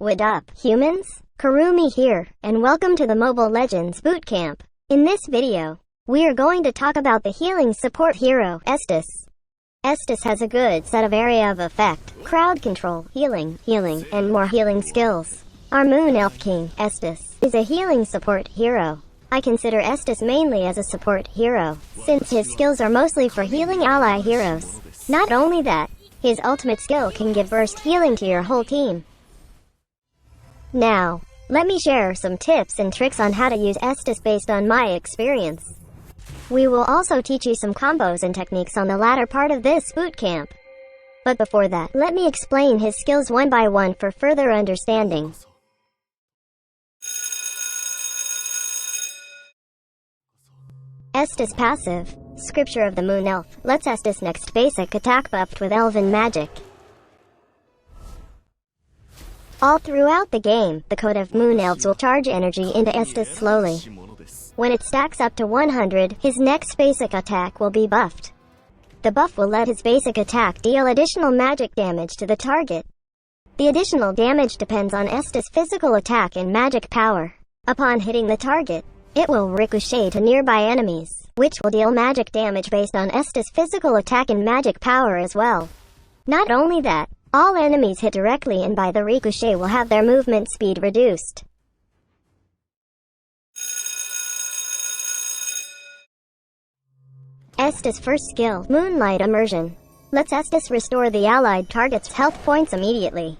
What up, humans? Kurumi here, and welcome to the Mobile Legends Bootcamp. In this video, we are going to talk about the healing support hero, Estus. Estus has a good set of area of effect, crowd control, healing, and more healing skills. Our Moon Elf King, Estus, is a healing support hero. I consider Estus mainly as a support hero, since his skills are mostly for healing ally heroes. Not only that, his ultimate skill can give burst healing to your whole team. Now, let me share some tips and tricks on how to use Estus based on my experience. We will also teach you some combos and techniques on the latter part of this bootcamp. But before that, let me explain his skills one by one for further understanding. Estus passive, Scripture of the Moon Elf, lets Estus next basic attack buffed with Elven magic. All throughout the game, the Code of Moon Elves will charge energy into Estus slowly. When it stacks up to 100, his next basic attack will be buffed. The buff will let his basic attack deal additional magic damage to the target. The additional damage depends on Estus' physical attack and magic power. Upon hitting the target, it will ricochet to nearby enemies, which will deal magic damage based on Estus' physical attack and magic power as well. Not only that, all enemies hit directly and by the ricochet will have their movement speed reduced. Estus' first skill, Moonlight Immersion, lets Estus restore the allied target's health points immediately.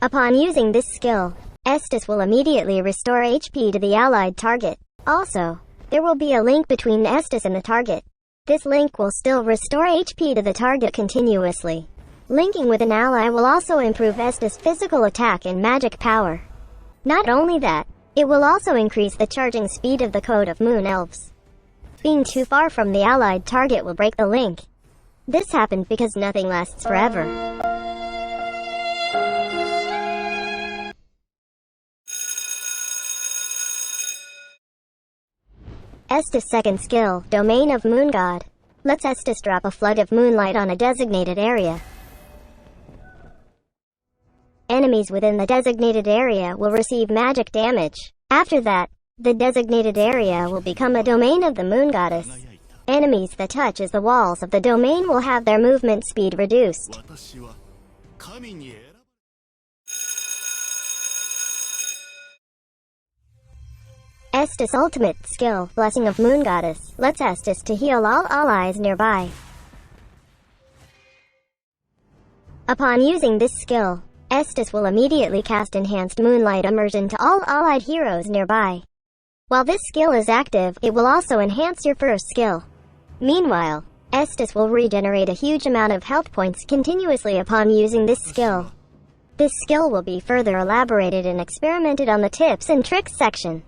Upon using this skill, Estus will immediately restore HP to the allied target. Also, there will be a link between Estus and the target. This link will still restore HP to the target continuously. Linking with an ally will also improve Estus' physical attack and magic power. Not only that, it will also increase the charging speed of the Code of Moon Elves. Being too far from the allied target will break the link. This happened because nothing lasts forever. Estus' second skill, Domain of Moon God, lets Estus drop a flood of moonlight on a designated area. Enemies within the designated area will receive magic damage. After that, the designated area will become a domain of the Moon Goddess. Enemies that touch the walls of the domain will have their movement speed reduced. Estus' ultimate skill, Blessing of Moon Goddess, lets Estus to heal all allies nearby. Upon using this skill, Estus will immediately cast Enhanced Moonlight Immersion to all allied heroes nearby. While this skill is active, it will also enhance your first skill. Meanwhile, Estus will regenerate a huge amount of health points continuously upon using this skill. This skill will be further elaborated and experimented on the tips and tricks section.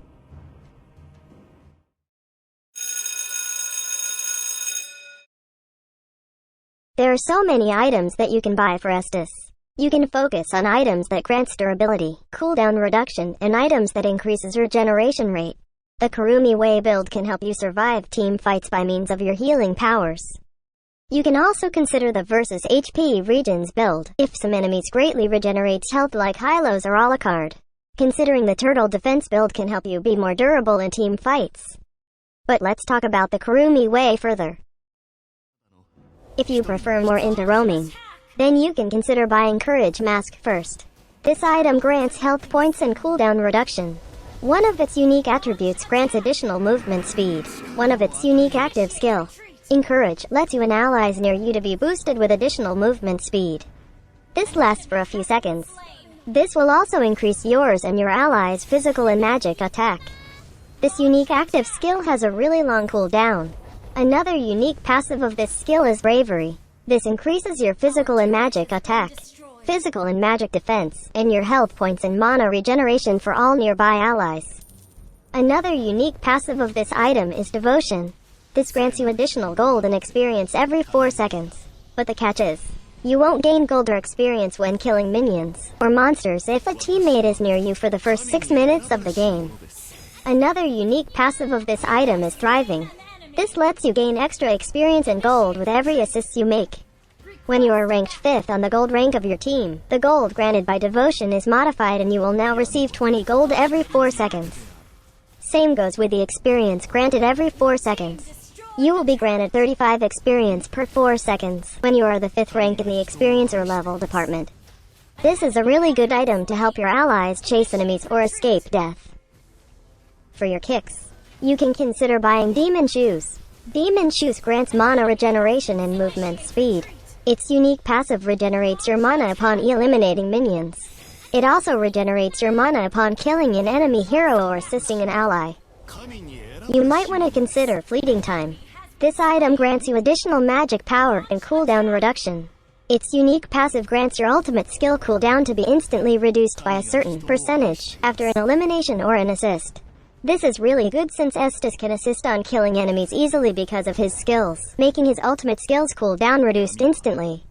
There are so many items that you can buy for Estus. You can focus on items that grants durability, cooldown reduction, and items that increases regeneration rate. The Kurumi Way build can help you survive team fights by means of your healing powers. You can also consider the versus HP regions build, if some enemies greatly regenerates health like Hylos or Alucard. Considering the Turtle Defense build can help you be more durable in team fights. But let's talk about the Kurumi Way further. If you prefer more into roaming, then you can consider buying Courage Mask first. This item grants health points and cooldown reduction. One of its unique attributes grants additional movement speed. One of its unique active skill, Encourage, lets you and allies near you to be boosted with additional movement speed. This lasts for a few seconds. This will also increase yours and your allies' physical and magic attack. This unique active skill has a really long cooldown. Another unique passive of this skill is Bravery. This increases your physical and magic attack, physical and magic defense, and your health points and mana regeneration for all nearby allies. Another unique passive of this item is Devotion. This grants you additional gold and experience every 4 seconds. But the catch is, you won't gain gold or experience when killing minions or monsters if a teammate is near you for the first 6 minutes of the game. Another unique passive of this item is Thriving. This lets you gain extra experience and gold with every assist you make. When you are ranked 5th on the gold rank of your team, the gold granted by devotion is modified and you will now receive 20 gold every 4 seconds. Same goes with the experience granted every 4 seconds. You will be granted 35 experience per 4 seconds when you are the 5th rank in the experiencer level department. This is a really good item to help your allies chase enemies or escape death. For your kicks, you can consider buying Demon Shoes. Demon Shoes grants mana regeneration and movement speed. Its unique passive regenerates your mana upon eliminating minions. It also regenerates your mana upon killing an enemy hero or assisting an ally. You might want to consider Fleeting Time. This item grants you additional magic power and cooldown reduction. Its unique passive grants your ultimate skill cooldown to be instantly reduced by a certain percentage after an elimination or an assist. This is really good since Estus can assist on killing enemies easily because of his skills, making his ultimate skills cooldown reduced instantly.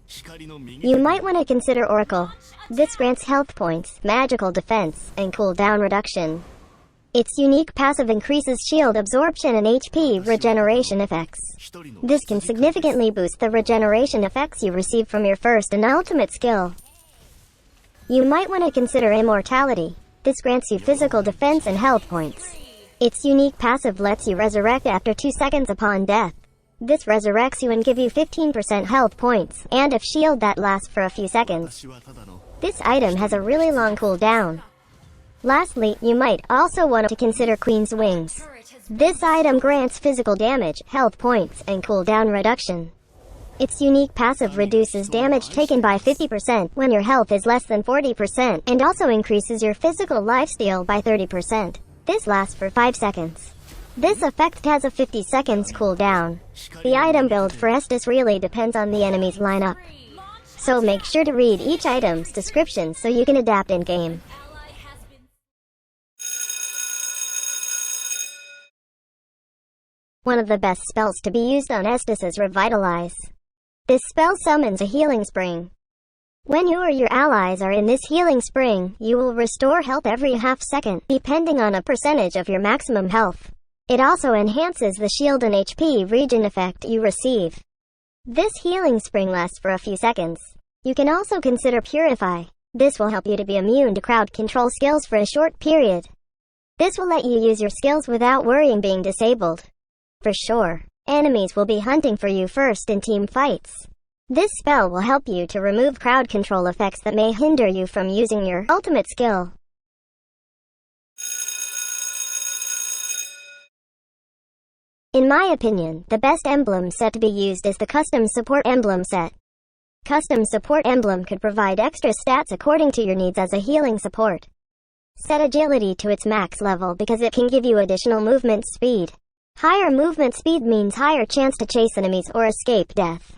You might want to consider Oracle. This grants health points, magical defense, and cooldown reduction. Its unique passive increases shield absorption and HP regeneration effects. This can significantly boost the regeneration effects you receive from your first and ultimate skill. You might want to consider Immortality. This grants you physical defense and health points. Its unique passive lets you resurrect after 2 seconds upon death. This resurrects you and give you 15% health points, and a shield that lasts for a few seconds. This item has a really long cooldown. Lastly, you might also want to consider Queen's Wings. This item grants physical damage, health points, and cooldown reduction. Its unique passive reduces damage taken by 50% when your health is less than 40%, and also increases your physical lifesteal by 30%. This lasts for 5 seconds. This effect has a 50 seconds cooldown. The item build for Estus really depends on the enemy's lineup. So make sure to read each item's description so you can adapt in-game. One of the best spells to be used on Estus is Revitalize. This spell summons a healing spring. When you or your allies are in this healing spring, you will restore health every half second, depending on a percentage of your maximum health. It also enhances the shield and HP regen effect you receive. This healing spring lasts for a few seconds. You can also consider Purify. This will help you to be immune to crowd control skills for a short period. This will let you use your skills without worrying being disabled. For sure, enemies will be hunting for you first in team fights. This spell will help you to remove crowd control effects that may hinder you from using your ultimate skill. In my opinion, the best emblem set to be used is the Custom Support Emblem set. Custom Support Emblem could provide extra stats according to your needs as a healing support. Set agility to its max level because it can give you additional movement speed. Higher movement speed means higher chance to chase enemies or escape death.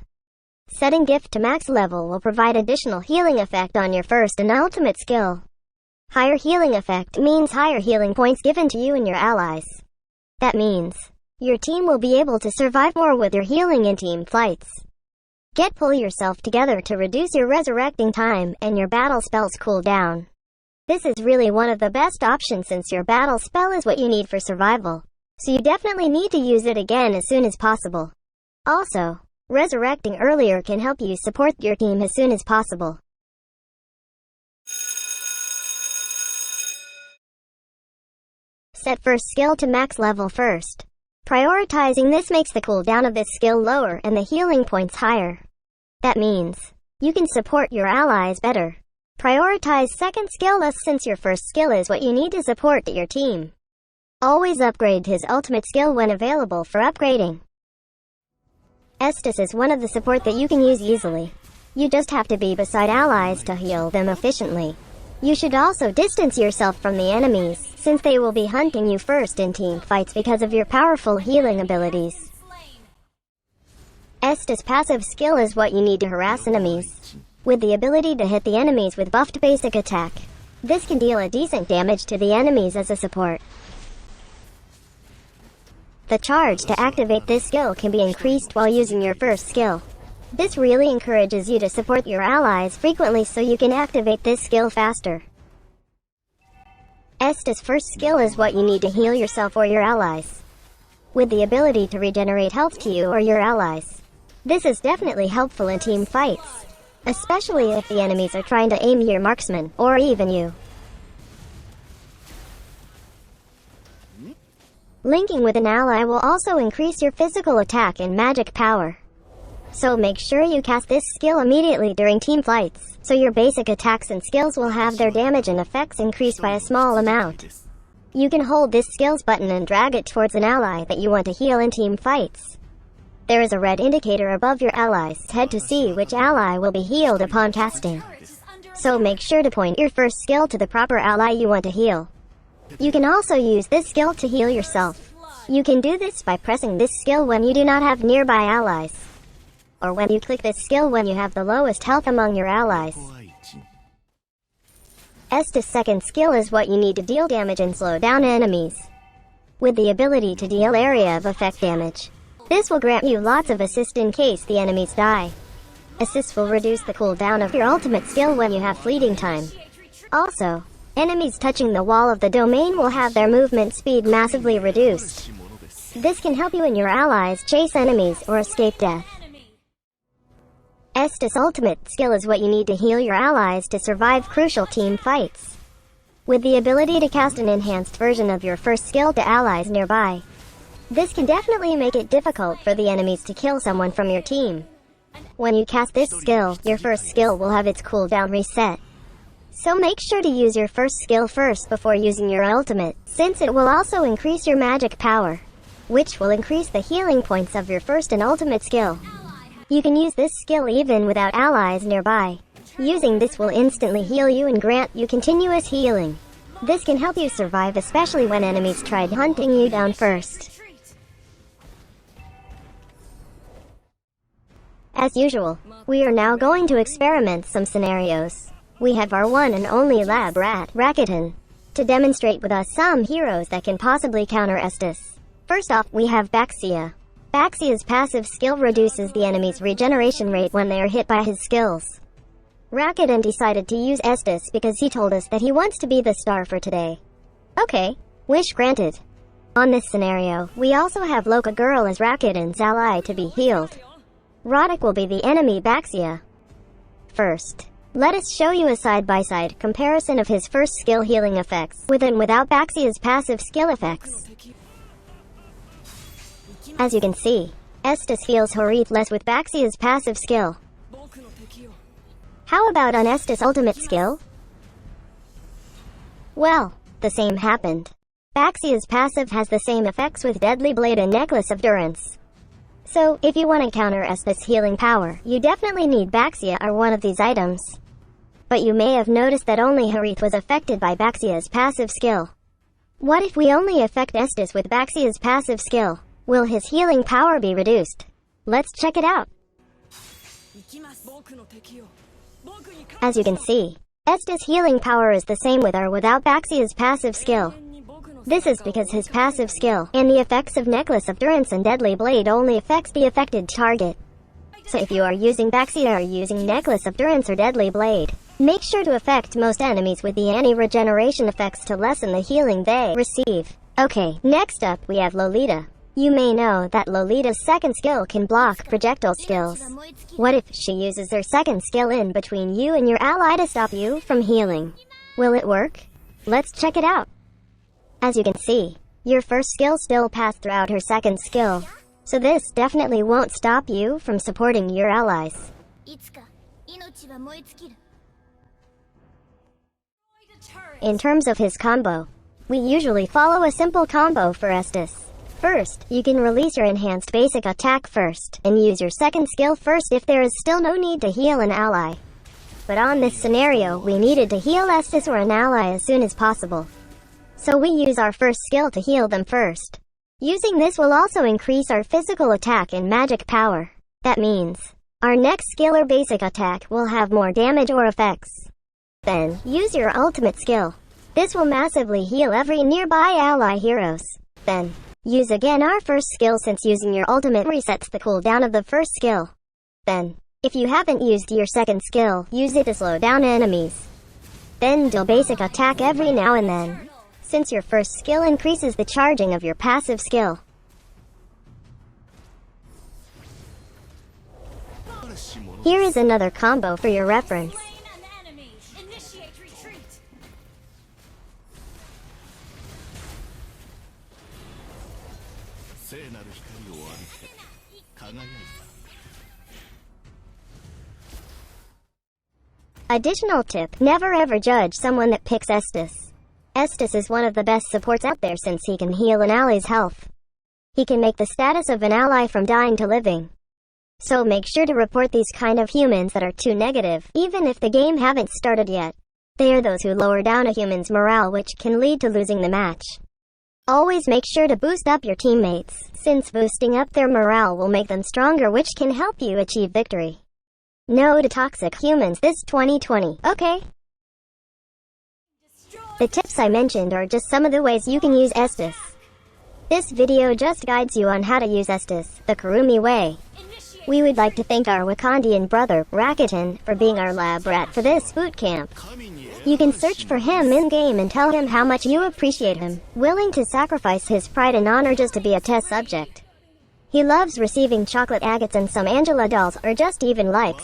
Setting gift to max level will provide additional healing effect on your first and ultimate skill. Higher healing effect means higher healing points given to you and your allies. That means your team will be able to survive more with your healing in team fights. Pull yourself together to reduce your resurrecting time and your battle spells cooldown. This is really one of the best options since your battle spell is what you need for survival. So you definitely need to use it again as soon as possible. Also, resurrecting earlier can help you support your team as soon as possible. Set first skill to max level first. Prioritizing this makes the cooldown of this skill lower and the healing points higher. That means you can support your allies better. Prioritize second skill less since your first skill is what you need to support your team. Always upgrade his ultimate skill when available for upgrading. Estus is one of the support that you can use easily. You just have to be beside allies to heal them efficiently. You should also distance yourself from the enemies, since they will be hunting you first in team fights because of your powerful healing abilities. Estus' passive skill is what you need to harass enemies. With the ability to hit the enemies with buffed basic attack, this can deal a decent damage to the enemies as a support. The charge to activate this skill can be increased while using your first skill. This really encourages you to support your allies frequently so you can activate this skill faster. Estus' first skill is what you need to heal yourself or your allies. With the ability to regenerate health to you or your allies. This is definitely helpful in team fights, especially if the enemies are trying to aim your marksman, or even you. Linking with an ally will also increase your physical attack and magic power. So make sure you cast this skill immediately during team fights, so your basic attacks and skills will have their damage and effects increased by a small amount. You can hold this skills button and drag it towards an ally that you want to heal in team fights. There is a red indicator above your ally's head to see which ally will be healed upon casting. So make sure to point your first skill to the proper ally you want to heal. You can also use this skill to heal yourself. You can do this by pressing this skill when you do not have nearby allies, or when you click this skill when you have the lowest health among your allies. Estus' second skill is what you need to deal damage and slow down enemies, with the ability to deal area of effect damage. This will grant you lots of assist in case the enemies die. Assist will reduce the cooldown of your ultimate skill when you have fleeting time. Also, enemies touching the wall of the domain will have their movement speed massively reduced. This can help you and your allies chase enemies or escape death. Estus' ultimate skill is what you need to heal your allies to survive crucial team fights, with the ability to cast an enhanced version of your first skill to allies nearby. This can definitely make it difficult for the enemies to kill someone from your team. When you cast this skill, your first skill will have its cooldown reset. So make sure to use your first skill first before using your ultimate, since it will also increase your magic power, which will increase the healing points of your first and ultimate skill. You can use this skill even without allies nearby. Using this will instantly heal you and grant you continuous healing. This can help you survive, especially when enemies tried hunting you down first. As usual, we are now going to experiment some scenarios. We have our one and only lab rat, Rakuten, to demonstrate with us some heroes that can possibly counter Estus. First off, we have Baxia. Baxia's passive skill reduces the enemy's regeneration rate when they are hit by his skills. Rakuten decided to use Estus because he told us that he wants to be the star for today. Okay, wish granted. On this scenario, we also have Loka Girl as Rakuten's ally to be healed. Roddick will be the enemy Baxia. First, let us show you a side-by-side comparison of his first skill healing effects with and without Baxia's passive skill effects. As you can see, Estus heals Harith less with Baxia's passive skill. How about on Estus' ultimate skill? Well, the same happened. Baxia's passive has the same effects with Deadly Blade and Necklace of Durance. So, if you want to counter Estus' healing power, you definitely need Baxia or one of these items. But you may have noticed that only Harith was affected by Baxia's passive skill. What if we only affect Estus with Baxia's passive skill? Will his healing power be reduced? Let's check it out. As you can see, Estus' healing power is the same with or without Baxia's passive skill. This is because his passive skill and the effects of Necklace of Durance and Deadly Blade only affects the affected target. So if you are using Baxia or using Necklace of Durance or Deadly Blade, make sure to affect most enemies with the anti-regeneration effects to lessen the healing they receive. Okay, next up we have Lolita. You may know that Lolita's second skill can block projectile skills. What if she uses her second skill in between you and your ally to stop you from healing? Will it work? Let's check it out. As you can see, your first skill still passed throughout her second skill, so this definitely won't stop you from supporting your allies. In terms of his combo, we usually follow a simple combo for Estus. First, you can release your enhanced basic attack first, and use your second skill first if there is still no need to heal an ally. But on this scenario, we needed to heal Estus or an ally as soon as possible. So we use our first skill to heal them first. Using this will also increase our physical attack and magic power. That means, our next skill or basic attack will have more damage or effects. Then, use your ultimate skill. This will massively heal every nearby ally heroes. Then, use again our first skill since using your ultimate resets the cooldown of the first skill. Then, if you haven't used your second skill, use it to slow down enemies. Then deal basic attack every now and then, since your first skill increases the charging of your passive skill. Here is another combo for your reference. Initiate retreat. 聖なる光を浴びて輝いた。 Additional tip, never ever judge someone that picks Estus. Estus is one of the best supports out there since he can heal an ally's health. He can make the status of an ally from dying to living. So make sure to report these kind of humans that are too negative, even if the game haven't started yet. They are those who lower down a human's morale, which can lead to losing the match. Always make sure to boost up your teammates, since boosting up their morale will make them stronger, which can help you achieve victory. No to toxic humans this 2020, okay? The tips I mentioned are just some of the ways you can use Estus. This video just guides you on how to use Estus, the Kurumi way. We would like to thank our Wakandian brother, Rakuten, for being our lab rat for this boot camp. You can search for him in-game and tell him how much you appreciate him, willing to sacrifice his pride and honor just to be a test subject. He loves receiving chocolate agates and some Angela dolls or just even likes.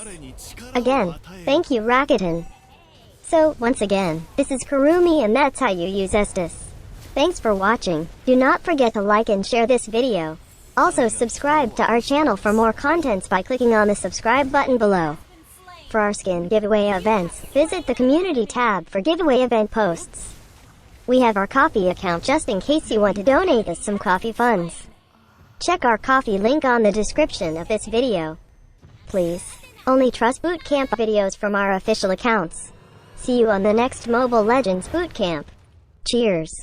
Again, thank you Rakuten. So, once again, this is Kurumi and that's how you use Estus. Thanks for watching. Do not forget to like and share this video. Also subscribe to our channel for more contents by clicking on the subscribe button below. For our skin giveaway events, visit the community tab for giveaway event posts. We have our Ko-fi account just in case you want to donate us some coffee funds. Check our Ko-fi link on the description of this video. Please, only trust bootcamp videos from our official accounts. See you on the next Mobile Legends bootcamp. Cheers.